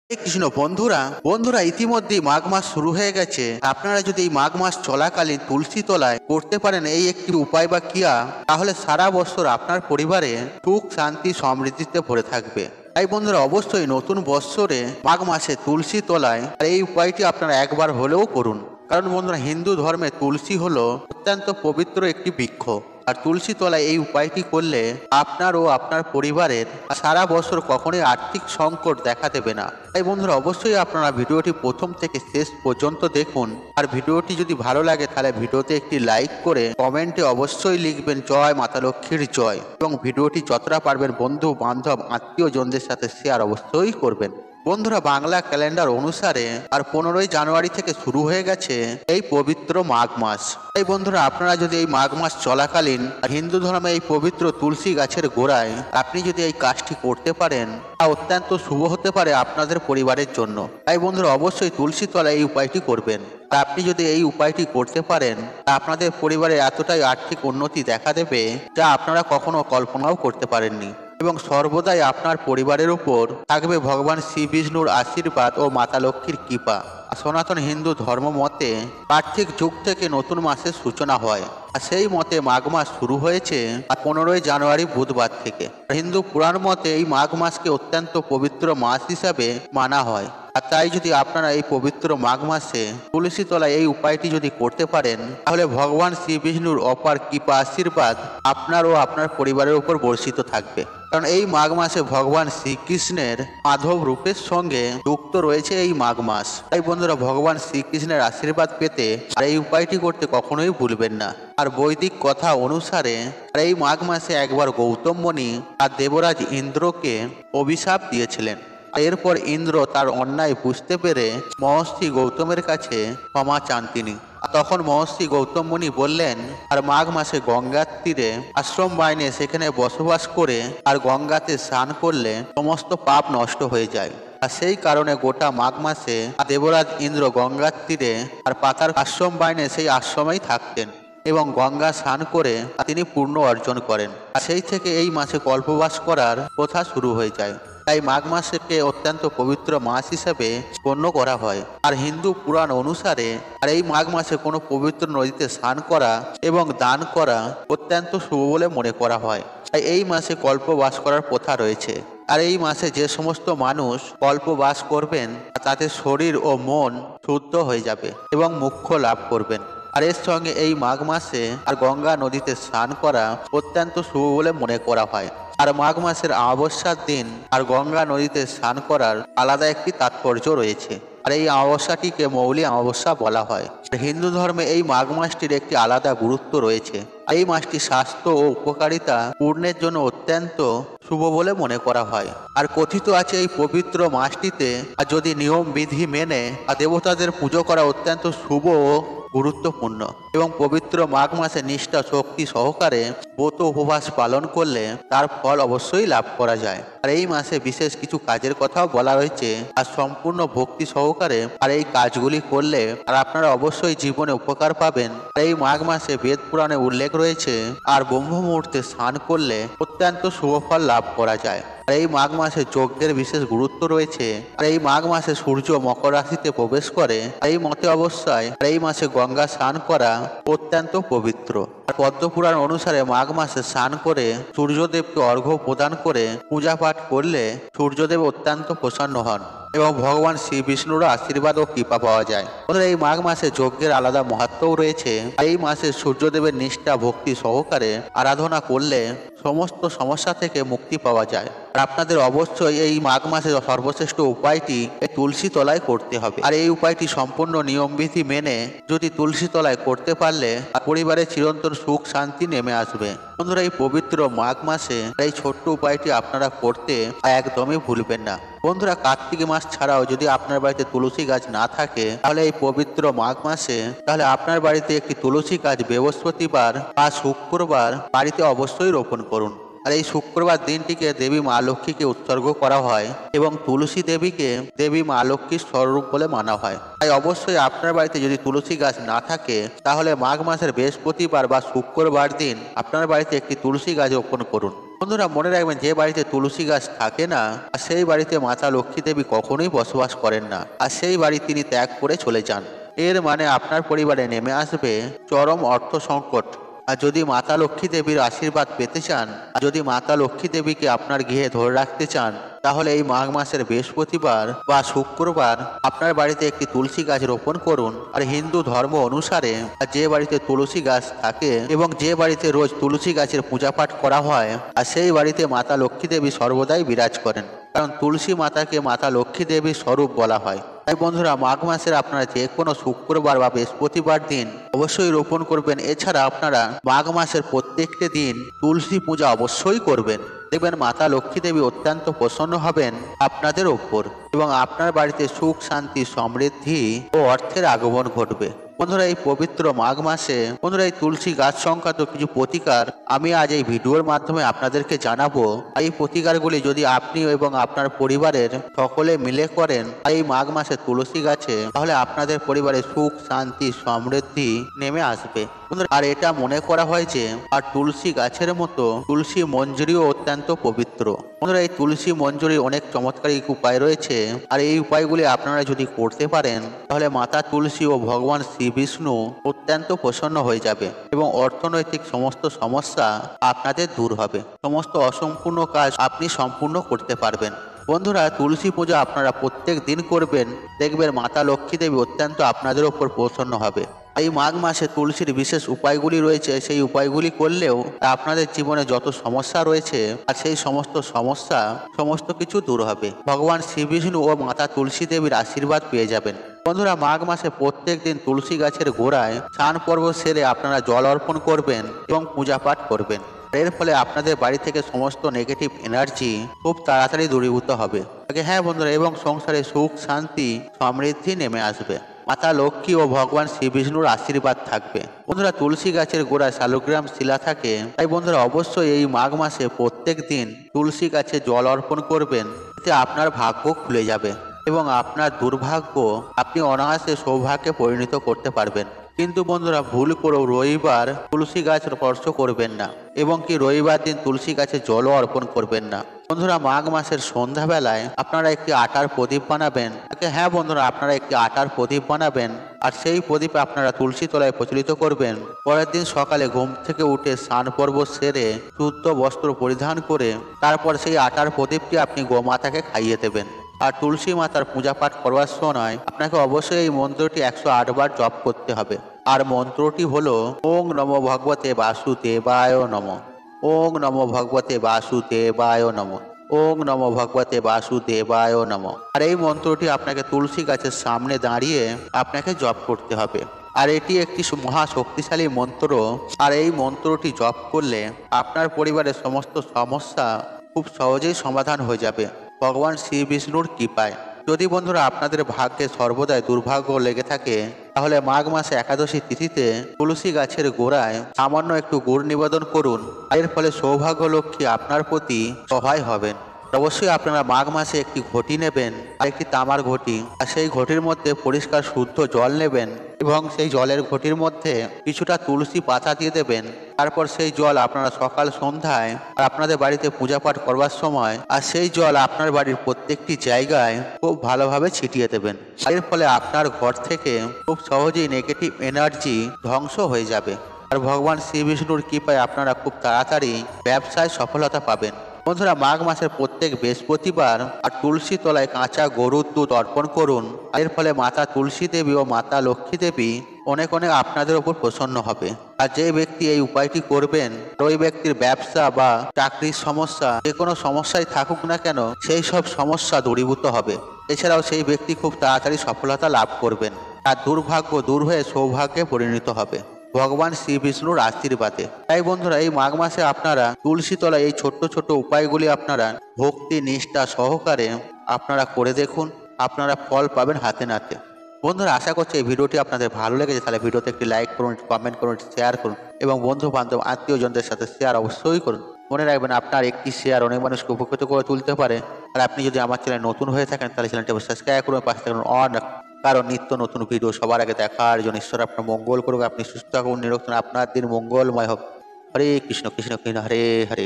কৃষ্ণ বন্ধুরা বন্ধুরা ইতিমধ্যেই মাঘ মাস শুরু হয়ে গেছে। আপনারা যদি এই মাঘ মাস চলাকালীন তুলসী তলায় করতে পারেন এই একটি উপায় বা ক্রিয়া, তাহলে সারা বছর আপনার পরিবারে সুখ শান্তি সমৃদ্ধিতে ভরে থাকবে। তাই বন্ধুরা অবশ্যই নতুন বৎসরে মাঘ মাসে তুলসী তলায় এই উপায়টি আপনারা একবার হলেও করুন। কারণ বন্ধুরা হিন্দু ধর্মে তুলসী হলো অত্যন্ত পবিত্র একটি বৃক্ষ, আর তুলসী তলায় এই উপায়টি করলে আপনার ও আপনার পরিবারের সারা বছর কখনোই আর্থিক সংকট দেখা দেবে না। তাই বন্ধুরা অবশ্যই আপনারা ভিডিওটি প্রথম থেকে শেষ পর্যন্ত দেখুন। আর ভিডিওটি যদি ভালো লাগে তাহলে ভিডিওতে একটি লাইক করে কমেন্টে অবশ্যই লিখবেন জয় মাতা লক্ষ্মীর জয়, এবং ভিডিওটি যতটা পারবেন বন্ধু বান্ধব আত্মীয়জনদের সাথে শেয়ার অবশ্যই করবেন। বন্ধুরা বাংলা ক্যালেন্ডার অনুসারে আর 15ই জানুয়ারি থেকে শুরু হয়ে গেছে এই পবিত্র মাঘ মাস। এই বন্ধুরা আপনারা যদি এই মাঘ মাস চলাকালীন হিন্দু ধর্মে এই পবিত্র তুলসী গাছের গোড়ায় আপনি যদি এই কাজটি করতে পারেন, তা অত্যন্ত শুভ হতে পারে আপনাদের পরিবারের জন্য। তাই বন্ধুরা অবশ্যই তুলসী তলায় এই উপায়টি করবেন। আপনি যদি এই উপায়টি করতে পারেন তা আপনাদের পরিবারে এতটাই আর্থিক উন্নতি দেখা দেবে যা আপনারা কখনো কল্পনাও করতে পারেননি, এবং সর্বদাই আপনার পরিবারের উপর থাকবে ভগবান শ্রী বিষ্ণুর আশীর্বাদ ও মাতা লক্ষ্মীর কৃপা। সনাতন হিন্দু ধর্ম মতে কার্তিক যুগ থেকে নতুন মাসের সূচনা হয়, আর সেই মতে মাঘ মাস শুরু হয়েছে 15ই জানুয়ারি বুধবার থেকে। হিন্দু পুরাণ মতে এই মাঘ মাসকে অত্যন্ত পবিত্র মাস হিসাবে মানা হয়। আর তাই যদি আপনারা এই পবিত্র মাঘ মাসে তুলসী তলায় এই উপায়টি যদি করতে পারেন, তাহলে ভগবান শ্রী বিষ্ণুর অপার কৃপা আশীর্বাদ আপনার ও আপনার পরিবারের উপর বর্ষিত থাকবে। কারণ এই মাঘ মাসে ভগবান শ্রীকৃষ্ণের মাধব রূপের সঙ্গে যুক্ত রয়েছে এই মাঘ মাস। তাই বন্ধুরা ভগবান শ্রীকৃষ্ণের আশীর্বাদ পেতে আর এই উপায়টি করতে কখনোই ভুলবেন না। আর বৈদিক কথা অনুসারে এই মাঘ মাসে একবার গৌতম মুনি আর দেবরাজ ইন্দ্রকে অভিশাপ দিয়েছিলেন। এরপর ইন্দ্র তার অন্যায় বুঝতে পেরে মহর্ষি গৌতমের কাছে ক্ষমা চান তিনি। তখন মহর্ষি গৌতম মুনি বললেন, আর মাঘ মাসে গঙ্গার তীরে আশ্রম বাইনে সেখানে বসবাস করে আর গঙ্গাতে স্নান করলে সমস্ত পাপ নষ্ট হয়ে যায়। আর সেই কারণে গোটা মাঘ মাসে দেবরাজ ইন্দ্র গঙ্গার তীরে আর পাতার আশ্রম বাইনে সেই আশ্রমেই থাকতেন এবং গঙ্গা স্নান করে তিনি পূর্ণ অর্জন করেন। আর সেই থেকে এই মাসে কল্পবাস করার প্রথা শুরু হয়ে যায়। তাই মাঘ মাসকে অত্যন্ত পবিত্র মাস হিসেবে গণ্য করা হয়। আর হিন্দু পুরাণ অনুসারে আর এই মাঘ মাসে কোনো পবিত্র নদীতে স্নান করা এবং দান করা অত্যন্ত শুভ বলে মনে করা হয়। তাই এই মাসে কল্পবাস করার প্রথা রয়েছে। আর এই মাসে যে সমস্ত মানুষ কল্পবাস করবেন তাদের শরীর ও মন শুদ্ধ হয়ে যাবে এবং মোক্ষ লাভ করবেন। আর এর সঙ্গে এই মাঘ মাসে আর গঙ্গা নদীতে স্নান করা অত্যন্ত শুভ বলে মনে করা হয়। আর মাঘ মাসের অমাবস্যার দিন আর গঙ্গা নদীতে স্নান করার আলাদা একটি তাৎপর্য রয়েছে। আর এই অমাবস্যাটিকে মৌলি অমাবস্যা বলা হয়। হিন্দু ধর্মে এই মাঘ মাসটির একটি আলাদা গুরুত্ব রয়েছে। এই মাসটি স্বাস্থ্য ও উপকারিতা পূর্ণের জন্য অত্যন্ত শুভ বলে মনে করা হয়। আর কথিত আছে এই পবিত্র মাসটিতে আর যদি নিয়ম বিধি মেনে আর দেবতাদের পুজো করা অত্যন্ত শুভ ও গুরুত্বপূর্ণ, এবং পবিত্র মাঘ মাসে নিষ্ঠা শক্তি সহকারে ব্রত উপবাস পালন করলে তার ফল অবশ্যই লাভ করা যায়। আর এই মাসে বিশেষ কিছু কাজের কথাও বলা হয়েছে, আর সম্পূর্ণ ভক্তি সহকারে আর এই কাজগুলি করলে আর আপনারা অবশ্যই জীবনে উপকার পাবেন। আর এই মাঘ মাসে বেদ পুরাণে উল্লেখ রয়েছে আর ব্রহ্ম মুহূর্তে স্নান করলে অত্যন্ত শুভ ফল লাভ করা যায়। আর এই মাঘ মাসে যজ্ঞের বিশেষ গুরুত্ব রয়েছে। আর এই মাঘ মাসে সূর্য মকর রাশিতে প্রবেশ করে। এই মতে অবস্থায় এই মাসে গঙ্গা স্নান করা অত্যন্ত পবিত্র। আর পদ্মপুরাণ অনুসারে মাঘ মাসে স্নান করে সূর্যদেবকে অর্ঘ্য প্রদান করে পূজা পাঠ করলে সূর্যদেব অত্যন্ত প্রসন্ন হন এবং ভগবান শ্রী বিষ্ণুর আশীর্বাদ ও কৃপা পাওয়া যায়। এই মাঘ মাসে যজ্ঞের আলাদা মহত্বও রয়েছে। এই মাসে সূর্যদেবের নিষ্ঠা ভক্তি সহকারে আরাধনা করলে সমস্ত সমস্যা থেকে মুক্তি পাওয়া যায়। আর আপনাদের অবশ্যই এই মাঘ মাসে সর্বশ্রেষ্ঠ উপায়টি এই তুলসী তলায় করতে হবে। আর এই উপায়টি সম্পূর্ণ নিয়মবিধি মেনে যদি তুলসী তলায় করতে পারলে পরিবারে চিরন্তন সুখ শান্তি নেমে আসবে। বন্ধুরা এই পবিত্র মাঘ মাসে এই ছোট্ট উপায়টি আপনারা করতে একদমই ভুলবেন না। বন্ধুরা কার্তিক মাস ছাড়াও যদি আপনার বাড়িতে তুলসী গাছ না থাকে, তাহলে এই পবিত্র মাঘ মাসে তাহলে আপনার বাড়িতে একটি তুলসী গাছ বৃহস্পতিবার বা শুক্রবার বাড়িতে অবশ্যই রোপণ করুন। আর এই শুক্রবার দিনটিকে দেবী মা লক্ষ্মীকে উৎসর্গ করা হয় এবং তুলসী দেবীকে দেবী মা লক্ষ্মীর স্বরূপ বলে মানা হয়। তাই অবশ্যই আপনার বাড়িতে যদি তুলসী গাছ না থাকে, তাহলে মাঘ মাসের বৃহস্পতিবার বা শুক্রবার দিন আপনার বাড়িতে একটি তুলসী গাছ রোপণ করুন। বন্ধুরা মনে রাখবেন, যে বাড়িতে তুলসী গাছ থাকে না আর সেই বাড়িতে মাতা লক্ষ্মী দেবী কখনোই বসবাস করেন না, আর সেই বাড়ি তিনি ত্যাগ করে চলে যান। এর মানে আপনার পরিবারে নেমে আসবে চরম অর্থ সংকট। আর যদি মাতা লক্ষ্মী দেবীর আশীর্বাদ পেতে চান, আর যদি মাতা লক্ষ্মী দেবীকে আপনার গৃহে ধরে রাখতে চান, তাহলে এই মাঘ মাসের বৃহস্পতিবার বা শুক্রবার আপনার বাড়িতে একটি তুলসী গাছ রোপণ করুন। আর হিন্দু ধর্ম অনুসারে যে বাড়িতে তুলসী গাছ থাকে এবং যে বাড়িতে রোজ তুলসী গাছের পূজা পাঠ করা হয়, আর সেই বাড়িতে মাতা লক্ষ্মী দেবী সর্বদাই বিরাজ করেন, কারণ তুলসী মাতাকে মাতা লক্ষ্মী দেবীর স্বরূপ বলা হয়। তাই বন্ধুরা মাঘ মাসের আপনারা যে কোনো শুক্রবার বা বৃহস্পতিবার দিন অবশ্যই রোপণ করবেন। এছাড়া আপনারা মাঘ মাসের প্রত্যেকটি দিন তুলসী পূজা অবশ্যই করবেন। দেখবেন মাতা লক্ষ্মী দেবী অত্যন্ত প্রসন্ন হবেন আপনাদের ওপর এবং আপনার বাড়িতে সুখ শান্তি সমৃদ্ধি ও অর্থের আগমন ঘটবে। বন্ধুরা এই পবিত্র মাঘ মাসে বন্ধুরা এই তুলসী গাছ সংক্রান্ত কিছু প্রতিকার আমি আজ এই ভিডিওর মাধ্যমে আপনাদেরকে জানাবো। এই প্রতিকারগুলি যদি আপনি এবং আপনার পরিবারের সকলে মিলে করেন এই মাঘ মাসে তুলসী গাছে, তাহলে আপনাদের পরিবারে সুখ শান্তি সমৃদ্ধি নেমে আসবে। আর এটা মনে করা হয় যে আর তুলসী গাছের মতো তুলসী মঞ্জুরিও অত্যন্ত পবিত্র। বন্ধুরা এই তুলসী মঞ্জুরির অনেক চমৎকারিক উপায় রয়েছে, আর এই উপায়গুলি আপনারা যদি করতে পারেন তাহলে মাতা তুলসী ও ভগবান শ্রী বিষ্ণু অত্যন্ত প্রসন্ন হয়ে যাবে এবং অর্থনৈতিক সমস্ত সমস্যা আপনাদের দূর হবে। সমস্ত অসম্পূর্ণ কাজ আপনি সম্পূর্ণ করতে পারবেন। বন্ধুরা তুলসী পূজা আপনারা প্রত্যেক দিন করবেন, দেখবেন মাতা লক্ষ্মী দেবী অত্যন্ত আপনাদের ওপর প্রসন্ন হবে। এই মাঘ মাসে তুলসীর বিশেষ উপায়গুলি রয়েছে, সেই উপায়গুলি করলেও আপনাদের জীবনে যত সমস্যা রয়েছে আর সেই সমস্ত সমস্যা সমস্ত কিছু দূর হবে। ভগবান শ্রী বিষ্ণু ও মাতা তুলসী দেবীর আশীর্বাদ পেয়ে যাবেন। বন্ধুরা মাঘ মাসে প্রত্যেক দিন তুলসী গাছের গোড়ায় স্নান পর্ব সেরে আপনারা জল অর্পণ করবেন এবং পূজা পাঠ করবেন। এর ফলে আপনাদের বাড়ি থেকে সমস্ত নেগেটিভ এনার্জি খুব তাড়াতাড়ি দূরীভূত হবে। হ্যাঁ বন্ধুরা, এবং সংসারে সুখ শান্তি সমৃদ্ধি নেমে আসবে। মাতা লক্ষ্মী ও ভগবান শ্রী বিষ্ণুর আশীর্বাদ থাকবে। বন্ধুরা তুলসী গাছের গোড়ায় শালগ্রাম শিলা থাকে, তাই বন্ধুরা অবশ্যই এই মাঘ মাসে প্রত্যেক দিন তুলসী গাছে জল অর্পণ করবেন। এতে আপনার ভাগ্য খুলে যাবে এবং আপনার দুর্ভাগ্য আপনি অনায়াসে সৌভাগ্যে পরিণত করতে পারবেন। কিন্তু বন্ধুরা ভুল করেও রবিবার তুলসী গাছ স্পর্শ করবেন না এবং কি রবিবার দিন তুলসী গাছে জলও অর্পণ করবেন না। বন্ধুরা মাঘ মাসের সন্ধ্যাবেলায় আপনারা একটি আটার প্রদীপ বানাবেন। হ্যাঁ বন্ধুরা, আপনারা একটি আটার প্রদীপ বানাবেন আর সেই প্রদীপে আপনারা তুলসী তলায় প্রচলিত করবেন। পরের দিন সকালে ঘুম থেকে উঠে স্নান পর্ব সেরে শুদ্ধ বস্ত্র পরিধান করে তারপর সেই আটার প্রদীপটি আপনি গোমাতাকে খাইয়ে দেবেন। আর তুলসী মাতার পূজা পাঠ করবার সময় আপনাকে অবশ্যই এই মন্ত্রটি 108 বার জপ করতে হবে। আর মন্ত্রটি হলো ওং নমো ভগবতে বাসুদেবায় নমঃ, ওং নমো ভগবতে বাসুদেবায় নমঃ, ওং নমো ভগবতে বাসুদেবায় নমঃ। আর এই মন্ত্রটি আপনাকে তুলসী গাছের সামনে দাঁড়িয়ে আপনাকে জপ করতে হবে। আর এটি একটি মহা শক্তিশালী মন্ত্র। আর এই মন্ত্রটি জপ করলে আপনার পরিবারের সমস্ত সমস্যা খুব সহজেই সমাধান হয়ে যাবে ভগবান শ্রী বিষ্ণুর কৃপায়। যদি বন্ধুরা আপনাদের ভাগ্যে সর্বদাই দুর্ভাগ্য লেগে থাকে, তাহলে মাঘ মাসে একাদশী তিথিতে তুলসী গাছের গোড়ায় সামান্য একটু গুড় নিবেদন করুন। এর ফলে সৌভাগ্য লক্ষ্মী আপনার প্রতি সহায় হবেন। অবশ্যই আপনারা মাঘ মাসে একটি ঘটি নেবেন, আর একটি তামার ঘটি, আর সেই ঘটির মধ্যে পরিষ্কার শুদ্ধ জল নেবেন এবং সেই জলের ঘটির মধ্যে কিছুটা তুলসী পাতা দিয়ে দেবেন। তারপর সেই জল আপনারা সকাল সন্ধ্যায় আর আপনাদের বাড়িতে পূজা পাঠ করবার সময় আর সেই জল আপনার বাড়ির প্রত্যেকটি জায়গায় খুব ভালোভাবে ছিটিয়ে দেবেন। এর ফলে আপনার ঘর থেকে খুব সহজেই নেগেটিভ এনার্জি ধ্বংস হয়ে যাবে। আর ভগবান শ্রী বিষ্ণুর কৃপায় আপনারা খুব তাড়াতাড়ি ব্যবসায় সফলতা পাবেন। বন্ধুরা মাঘ মাসের প্রত্যেক বৃহস্পতিবার আর তুলসী তলায় কাঁচা গরুর দুধ অর্পণ করুন। এর ফলে মাতা তুলসী দেবী ও মাতা লক্ষ্মী দেবী অনেক অনেক আপনাদের উপর প্রসন্ন হবে। আর যে ব্যক্তি এই উপায়টি করবেন, ওই ব্যক্তির ব্যবসা বা চাকরির সমস্যা যে কোনো সমস্যায় থাকুক না কেন, সেই সব সমস্যা দূরীভূত হবে। এছাড়াও সেই ব্যক্তি খুব তাড়াতাড়ি সফলতা লাভ করবেন, আর দুর্ভাগ্য দূর হয়ে সৌভাগ্যে পরিণত হবে ভগবান শ্রী বিষ্ণুর আশীর্বাদে। তাই বন্ধুরা এই মাঘ মাসে আপনারা তুলসী তলায় এই ছোট্ট ছোট্ট উপায়গুলি আপনারা ভক্তি নিষ্ঠা সহকারে আপনারা করে দেখুন, আপনারা ফল পাবেন হাতে নাতে। বন্ধুরা আশা করছি এই ভিডিওটি আপনাদের ভালো লেগেছে, তাহলে ভিডিওতে একটি লাইক করুন, কমেন্ট করুন, শেয়ার করুন এবং বন্ধু বান্ধব আত্মীয়জনদের সাথে শেয়ার অবশ্যই করুন। মনে রাখবেন আপনার একটি শেয়ার অনেক মানুষকে উপকৃত করে তুলতে পারে। আর আপনি যদি আমার চ্যানেল নতুন হয়ে থাকেন তাহলে চ্যানেলটি সাবস্ক্রাইব করুন, পাশে থাকুন অন, কারণ নিত্য নতুন ভিডিও সবার আগে দেখার জন্য। ঈশ্বর আপনার মঙ্গল করুক, আপনি সুস্থ থাকুন, নিরোগ থাকুন, আপনার দিন মঙ্গলময় হোক। হরে কৃষ্ণ কৃষ্ণ কৃষ্ণ হরে হরে।